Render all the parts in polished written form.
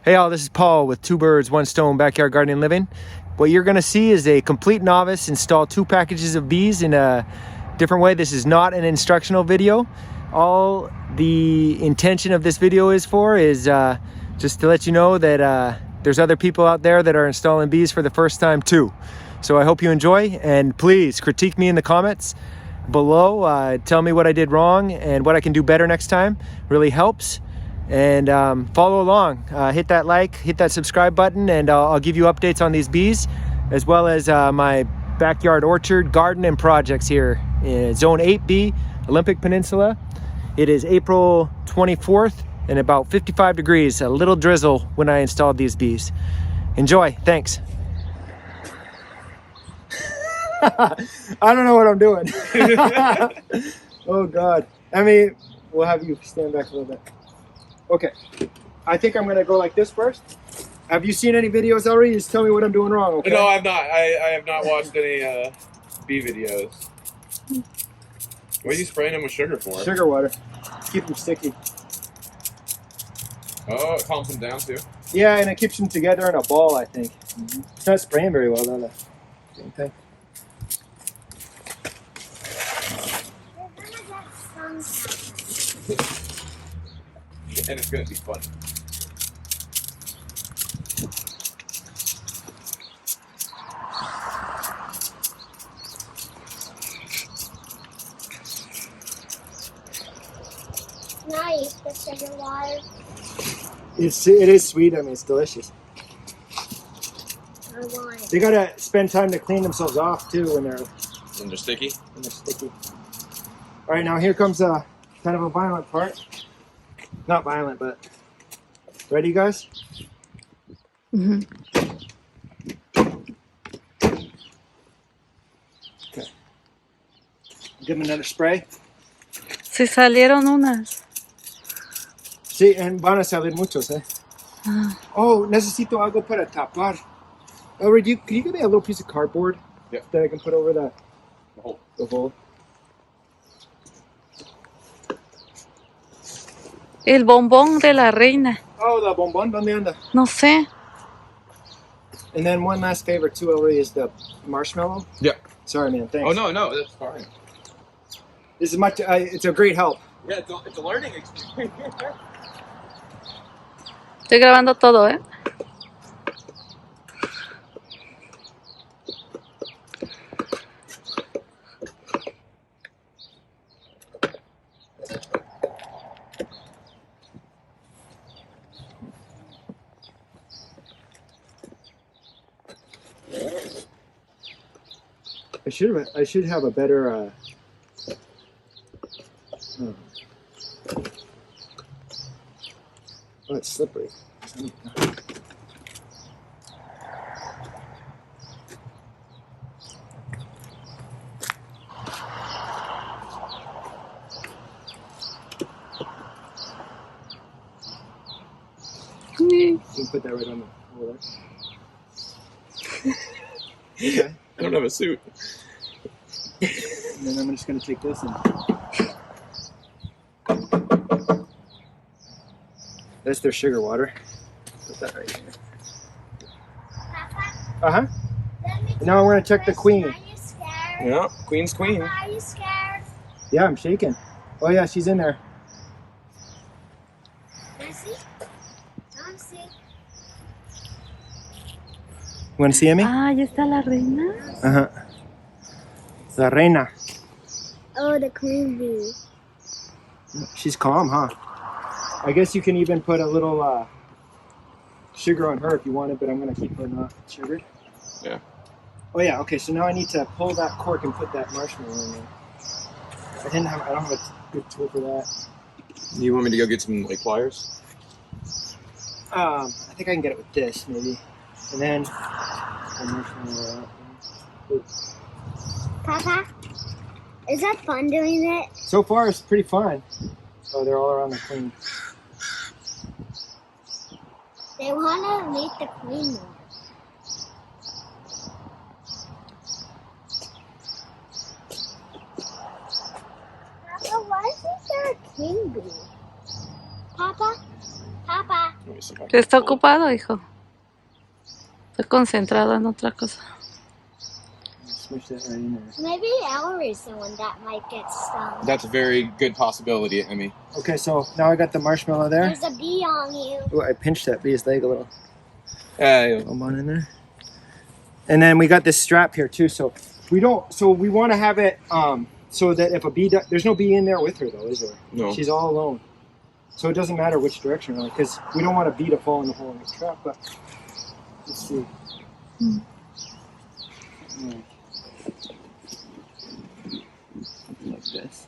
Hey all, this is Paul with Two Birds, One Stone Backyard Gardening and Living. What you're gonna see is a complete novice install 2 packages of bees in a different way. This is not an instructional video. All the intention of this video is just to let you know that there's other people out there that are installing bees for the first time too. So I hope you enjoy, and please critique me in the comments below. Tell me what I did wrong and what I can do better next time. Really helps. And follow along, hit that like, hit that subscribe button, and I'll give you updates on these bees, as well as my backyard orchard, garden, and projects here in Zone 8B, Olympic Peninsula. It is April 24th and about 55 degrees, a little drizzle when I installed these bees. Enjoy, thanks. I don't know what I'm doing. Oh God. I mean, we'll have you stand back a little bit. Okay, I think I'm gonna go like this first. Have you seen any videos already? Just tell me what I'm doing wrong, okay? No, I've not. I have not watched any bee videos. What are you spraying them with sugar for? Sugar water. Keep them sticky. Oh, it calms them down too? Yeah, and it keeps them together in a ball, I think. It's not spraying very well, though. Same thing. And it's going to be fun. Nice, the sugar water. It is sweet. I mean, it's delicious. I want it. They gotta spend time to clean themselves off too when they're sticky. All right, now here comes a kind of a violent part. Not violent, but ready, guys? Mm-hmm. Okay. Give them another spray. Sí salieron unas. Sí, and van a salir muchos, eh? Oh, necesito algo para tapar. Can you give me a little piece of cardboard? Yeah. That I can put over the hole. The hole. El bombón de la reina. Oh, the bonbon, ¿dónde anda? No sé. And then one last favorite too, Ellery, is the marshmallow. Yeah. Sorry, man. Thanks. Oh no, that's fine. This is much. It's a great help. Yeah, it's a learning experience. Estoy grabando todo, ¿eh? I should have a better. Oh, it's slippery. You can put that right on the hole there. Okay. I don't have a suit. And then I'm just going to take this and... That's their sugar water. Put that right here. Uh-huh. Now we're going to check the queen. Are you scared? Yeah, queen's queen. Papa, are you scared? Yeah, I'm shaking. Oh yeah, she's in there. Can I see? I want to see. You want to see Emmy? Ah, ¿ya está la reina? Uh-huh. La reina. Oh, the queen bee. She's calm, huh? I guess you can even put a little sugar on her if you wanted, but I'm going to keep her not sugared. Yeah. Oh yeah, okay, so now I need to pull that cork and put that marshmallow in there. I don't have a good tool for that. You want me to go get some pliers? I think I can get it with this, maybe. And then the marshmallow out. Oops. Papa, is that fun doing it? So far, it's pretty fun. Oh, they're all around the queen. They want to meet the queen more. Papa, why isn't there a king bee? Papa? Papa? Let me Que está ocupado, hijo. Está concentrado en otra cosa. Smush that right in there. Maybe Ellery's the one that might get stung. That's a very good possibility, Emmy. Okay, so now I got the marshmallow there. There's a bee on you. Oh, I pinched that bee's leg a little. Yeah. Come on in there. And then we got this strap here too. So we want to have it so that if a bee, there's no bee in there with her though, is there? No. She's all alone. So it doesn't matter which direction, really, because we don't want a bee to fall in the hole in the trap. But let's see. Like this.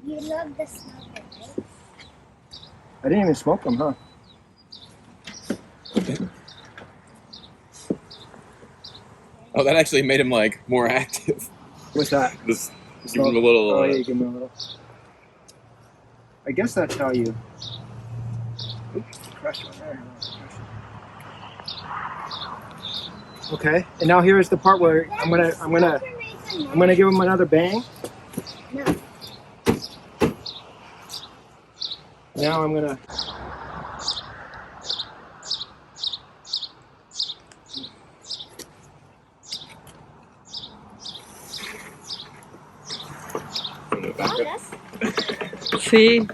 You love the smell, right? I didn't even smoke them, huh? Oh, that actually made him like more active. What's that? Just give him a little. Oh, yeah, give him a little. I guess that's how you. Oops, crushed one there. Okay, and now here's the part where I'm gonna give him another bang. No. Now I'm gonna. Oh, that's Sí.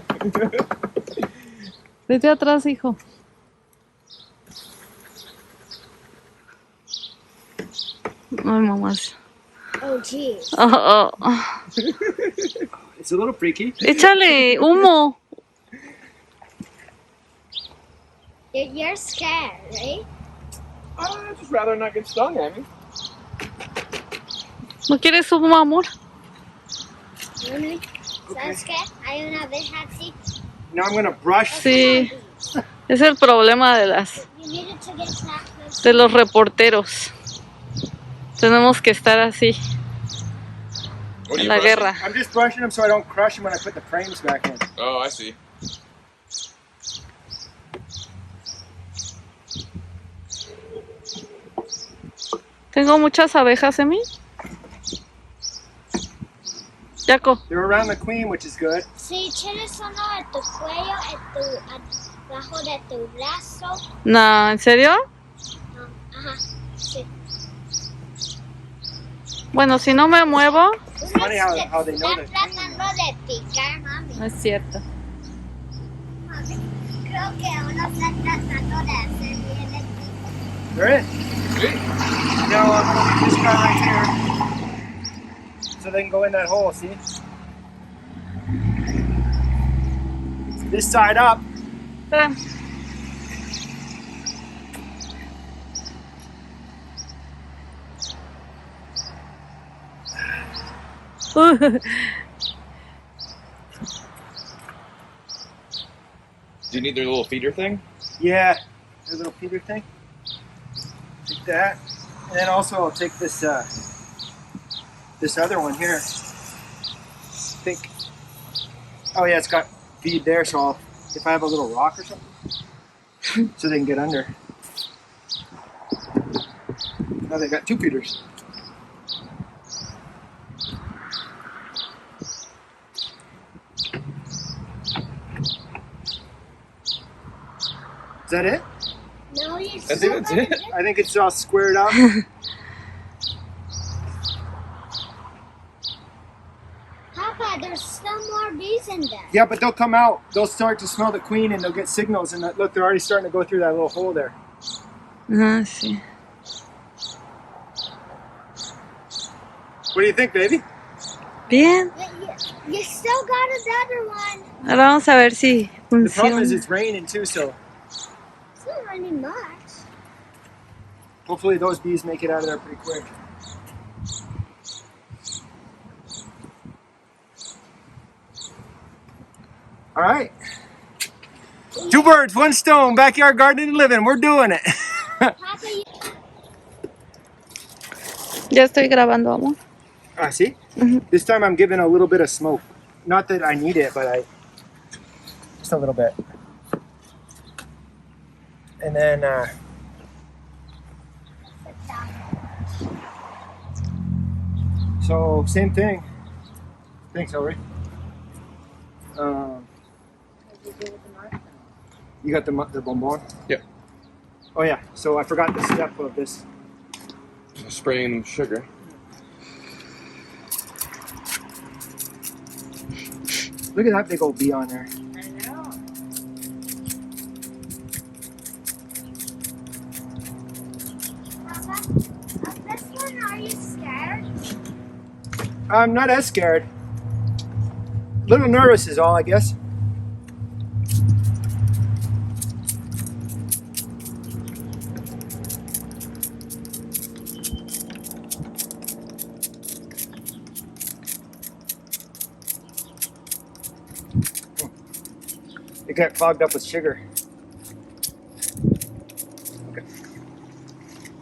Vete atrás, hijo. Ay, mamás. oh, geez. Oh, oh. It's a little freaky. Échale humo. You're scared, right? I'd just rather not get stung, Emmy. ¿No quieres humo, amor? Really? ¿Sabes qué? Hay una abeja así. Now I'm gonna brush. Sí. Es el problema de You needed to get that close. de los reporteros. Tenemos que estar así What are en you la brushing? guerra. I'm just brushing them so I don't crush them when I put the frames back in. Oh, I see. Tengo muchas abejas en mí. Jaco. They're around the queen, which is good. Si tienes uno en tu cuello, abajo de tu brazo. No, ¿en serio? No, ajá, sí. Bueno, si no me muevo. It's funny how they know Están that. tratando de picar, mami. No es cierto. Mami, creo que uno está tratando de hacer bien el pico. They're in. Now I'm gonna leave this guy right here, so they can go in that hole. See? This side up. Espera. Do you need their little feeder thing? Yeah, the little feeder thing. Take that, and then also I'll take this this other one here. I think. Oh yeah, it's got feed there, so I'll, if I have a little rock or something, so they can get under. Now they got two feeders. Is that it? No, you I think that's it. I think it's all squared up. Papa, there's still more bees in there. Yeah, but they'll come out. They'll start to smell the queen and they'll get signals. And look, they're already starting to go through that little hole there. Ah, sí. What do you think, baby? Bien. You still got another one. Ahora vamos a ver si The problem is funciona. it's raining too, so It's not raining much. hopefully those bees make it out of there pretty quick. All right. Two birds, one stone, backyard gardening and living. We're doing it. Papa, you Ya estoy grabando, amor. Ah, see? Mhm. This time I'm giving a little bit of smoke. Not that I need it, but just a little bit. And then so same thing. Thanks, Ellery. You got the bonbon? Yep. Oh yeah, so I forgot the step of this. Spraying sugar. Look at that big old bee on there. I know. Papa, of this one, are you scared? I'm not as scared. A little nervous is all, I guess. It got clogged up with sugar.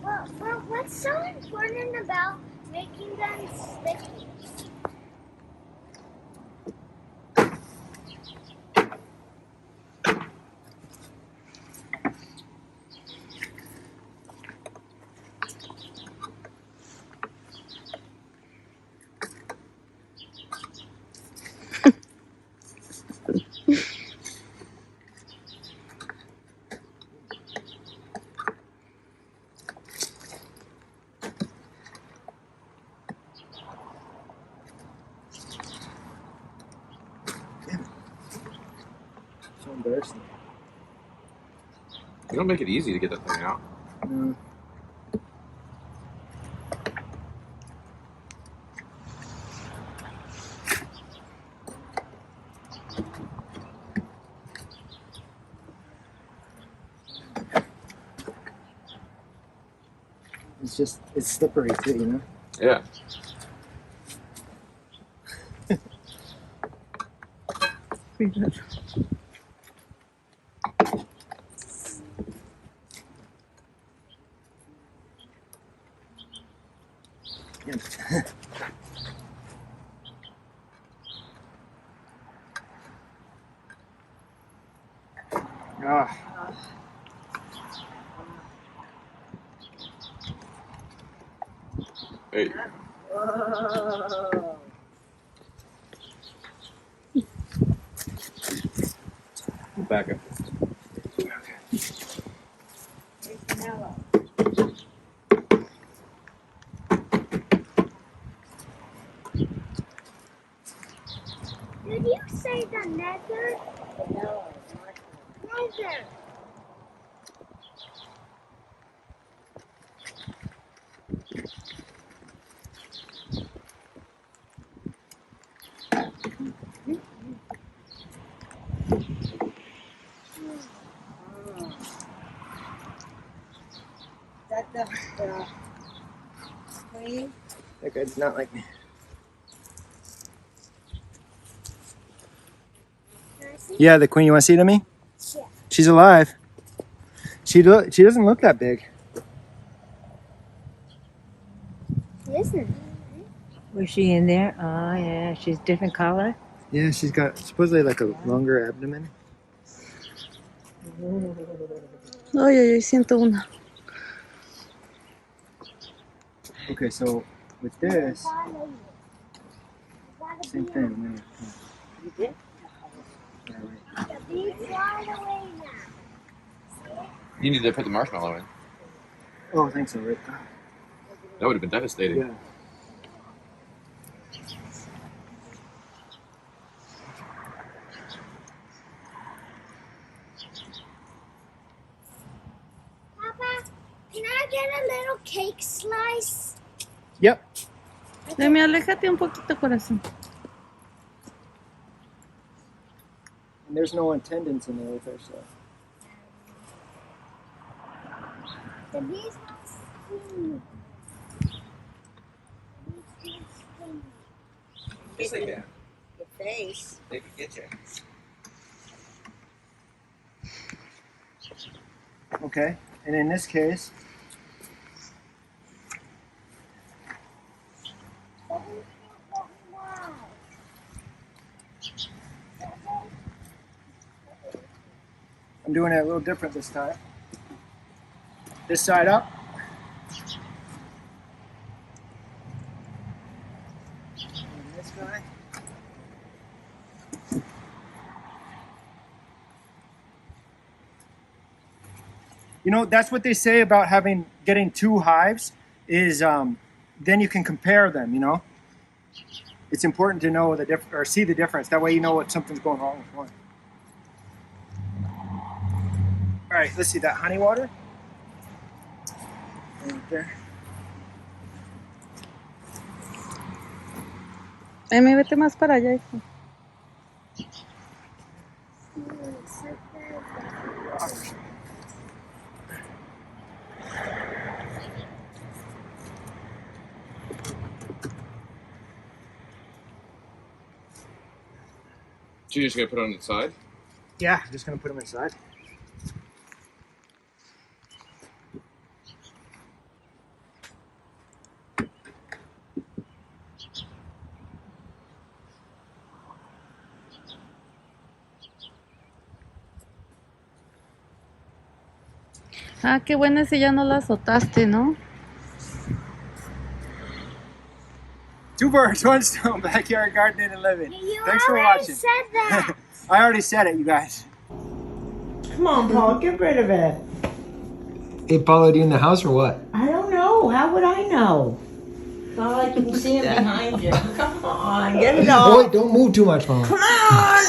Well, what's so important about making them sticky? So embarrassing. You don't make it easy to get that thing out. No. It's slippery too, you know? Yeah. Ah. Hey. Back up. Did you say the nether? No, nether. That the queen? That guy's not like me. Can I see? Yeah, the queen. You want to see it to me? Yeah. She's alive. She doesn't look that big. Listen. Was she in there? Oh yeah, she's different color. Yeah, she's got supposedly like a longer abdomen. Ay, ay, ay, siento una. Okay, so with this, Follow you. Gotta same be- thing. You did? Yeah, right. The bee fly away now. You need to put the marshmallow in. Oh, thanks, Rick. That would have been devastating. Yeah. Papa, can I get a little cake slice? Yep. Demi, aléjate un poquito, corazón. And there's no attendance in there with her, so. The bees won't sting me. The bees won't sting me. Yes, they can. Your face. They can get you. Okay. And in this case, The bees won't let me die. I'm doing it a little different this time. This side up. And this guy. You know, that's what they say about getting two hives is then you can compare them, you know. It's important to know or see the difference. That way you know what something's going wrong with one. All right, let's see that honey water. Right there. Amy, vete más para allá, hijo. So you're just gonna put it on the side? Yeah, just gonna put them inside. Ah, qué bueno si ya no la azotaste, ¿no? Two birds, one stone, backyard gardening and living. You Thanks for already watching. said that. I already said it, you guys. Come on, Paul, get rid of it. It followed you in the house or what? I don't know. How would I know? It's not like you can see him behind you. Come on, get it off. Boy, don't move too much, Mom. Come on!